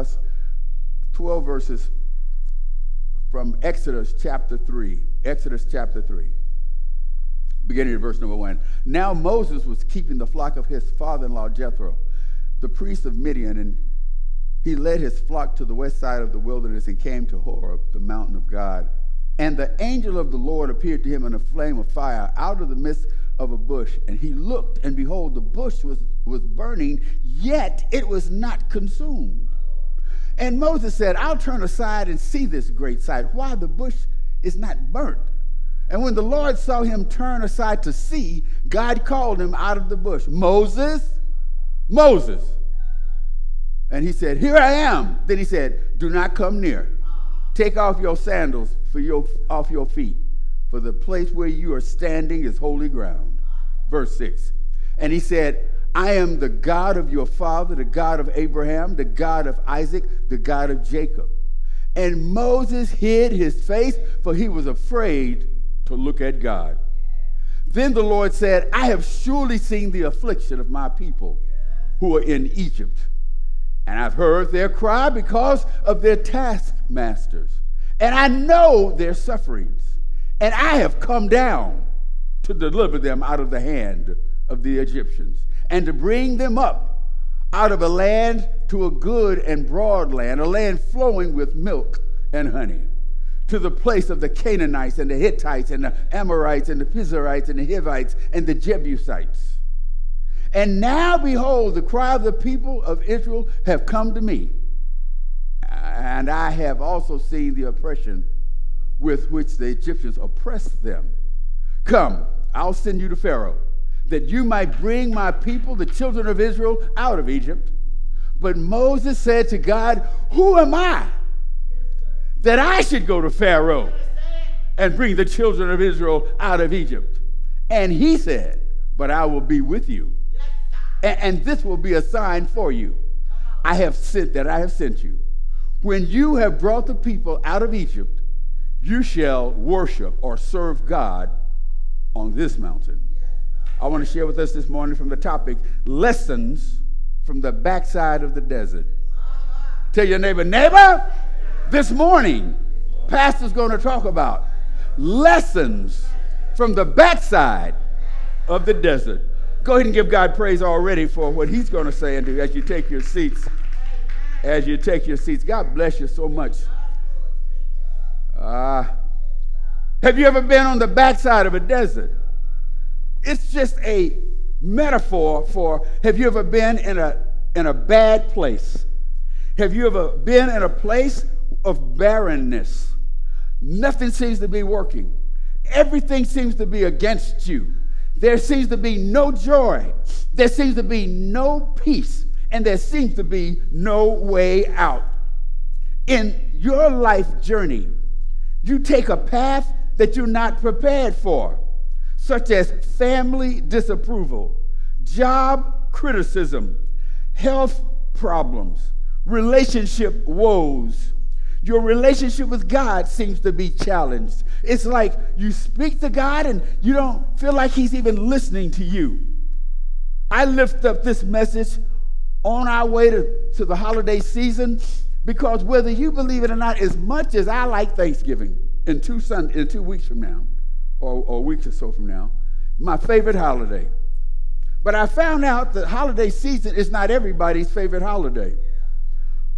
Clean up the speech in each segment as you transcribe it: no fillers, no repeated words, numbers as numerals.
us 12 verses from Exodus chapter 3. Exodus chapter 3, beginning at verse number 1. Now Moses was keeping the flock of his father-in-law Jethro, the priest of Midian, and he led his flock to the west side of the wilderness and came to Horeb, the mountain of God. And the angel of the Lord appeared to him in a flame of fire out of the midst of a bush. And he looked, and behold, the bush was burning, yet it was not consumed. And Moses said, I'll turn aside and see this great sight, why the bush is not burnt. And when the Lord saw him turn aside to see, God called him out of the bush, Moses, Moses. And he said, here I am. Then he said, do not come near. Take off your sandals off your feet, for the place where you are standing is holy ground. Verse 6. And he said, I am the God of your father, the God of Abraham, the God of Isaac, the God of Jacob. And Moses hid his face, for he was afraid to look at God. Then the Lord said, I have surely seen the affliction of my people who are in Egypt, and I've heard their cry because of their taskmasters, and I know their sufferings, and I have come down to deliver them out of the hand of the Egyptians, and to bring them up out of a land to a good and broad land, a land flowing with milk and honey, to the place of the Canaanites and the Hittites and the Amorites and the Perizzites and the Hivites and the Jebusites. And now, behold, the cry of the people of Israel have come to me, and I have also seen the oppression with which the Egyptians oppressed them. Come, I'll send you to Pharaoh, that you might bring my people, the children of Israel, out of Egypt. But Moses said to God, who am I that I should go to Pharaoh and bring the children of Israel out of Egypt? And he said, but I will be with you. And this will be a sign for you. I have sent you. When you have brought the people out of Egypt, you shall worship or serve God on this mountain. I want to share with us this morning from the topic, lessons from the backside of the desert. Tell your neighbor, neighbor, this morning, Pastor's going to talk about lessons from the backside of the desert. Go ahead and give God praise already for what he's going to say and do as you take your seats. As you take your seats. God bless you so much. Have you ever been on the backside of a desert? It's just a metaphor for, have you ever been in a bad place? Have you ever been in a place of barrenness? Nothing seems to be working. Everything seems to be against you. There seems to be no joy. There seems to be no peace. And there seems to be no way out. In your life journey, you take a path that you're not prepared for, such as family disapproval, job criticism, health problems, relationship woes. Your relationship with God seems to be challenged. It's like you speak to God and you don't feel like he's even listening to you. I lift up this message on our way to the holiday season because whether you believe it or not, as much as I like Thanksgiving in 2 weeks from now, or a week or so from now, my favorite holiday. But I found out that holiday season is not everybody's favorite holiday.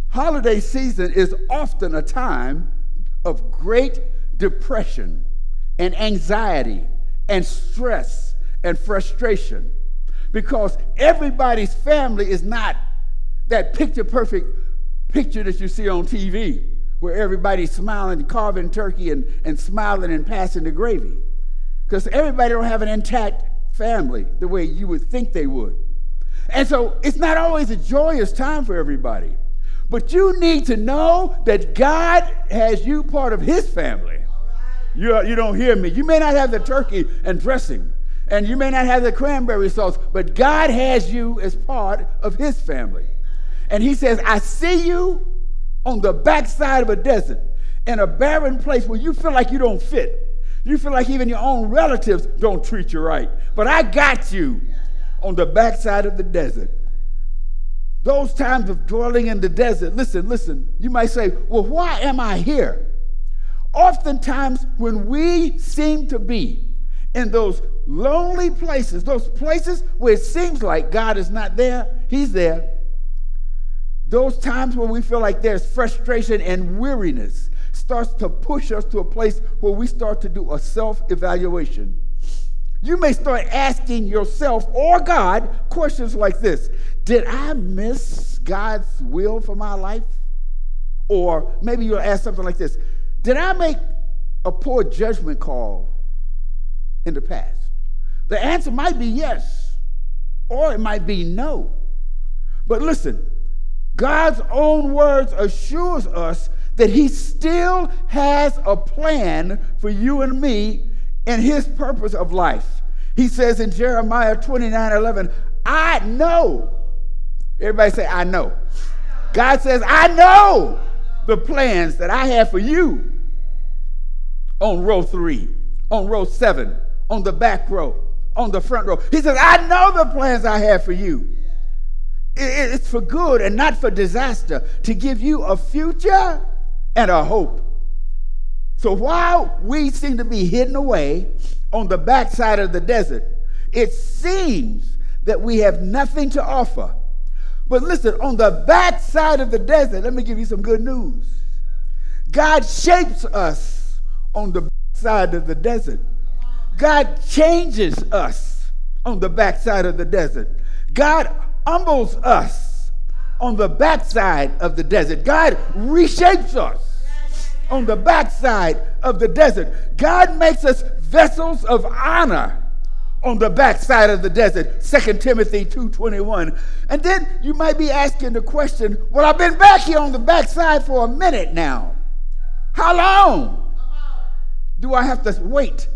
Holiday season is often a time of great depression and anxiety and stress and frustration because everybody's family is not that picture-perfect picture that you see on TV where everybody's smiling and carving turkey and smiling and passing the gravy because everybody don't have an intact family the way you would think they would. And so it's not always a joyous time for everybody. But you need to know that God has you part of his family. You don't hear me. You may not have the turkey and dressing, and you may not have the cranberry sauce, but God has you as part of his family. And he says, I see you on the backside of a desert, in a barren place where you feel like you don't fit. You feel like even your own relatives don't treat you right. But I got you on the backside of the desert. those times of dwelling in the desert, listen, you might say, well, why am I here? Oftentimes, when we seem to be in those lonely places, those places where it seems like God is not there, he's there. Those times when we feel like there's frustration and weariness starts to push us to a place where we start to do a self-evaluation. You may start asking yourself or God questions like this: did I miss God's will for my life? Or maybe you'll ask something like this: did I make a poor judgment call in the past? The answer might be yes, or it might be no. But listen, God's own words assures us that he still has a plan for you and me and his purpose of life. He says in Jeremiah 29:11, I know. Everybody say, I know. God says, I know the plans that I have for you. On row 3, on row 7, on the back row, on the front row. He says, I know the plans I have for you. It's for good and not for disaster, to give you a future and a hope. So while we seem to be hidden away on the backside of the desert, it seems that we have nothing to offer. But listen, on the backside of the desert, let me give you some good news. God shapes us on the backside of the desert. God changes us on the backside of the desert. God humbles us on the backside of the desert. God reshapes us on the backside of the desert. God makes us vessels of honor on the backside of the desert. 2 Timothy 2:21. And then you might be asking the question, well, I've been back here on the backside for a minute now. How long do I have to wait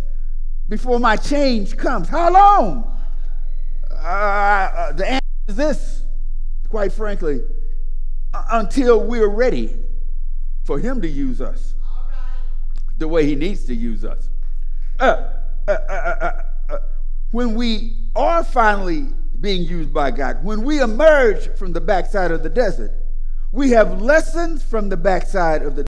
before my change comes? How long? The answer is this, quite frankly, until we're ready for him to use us the way he needs to use us. When we are finally being used by God, when we emerge from the backside of the desert, we have lessons from the backside of the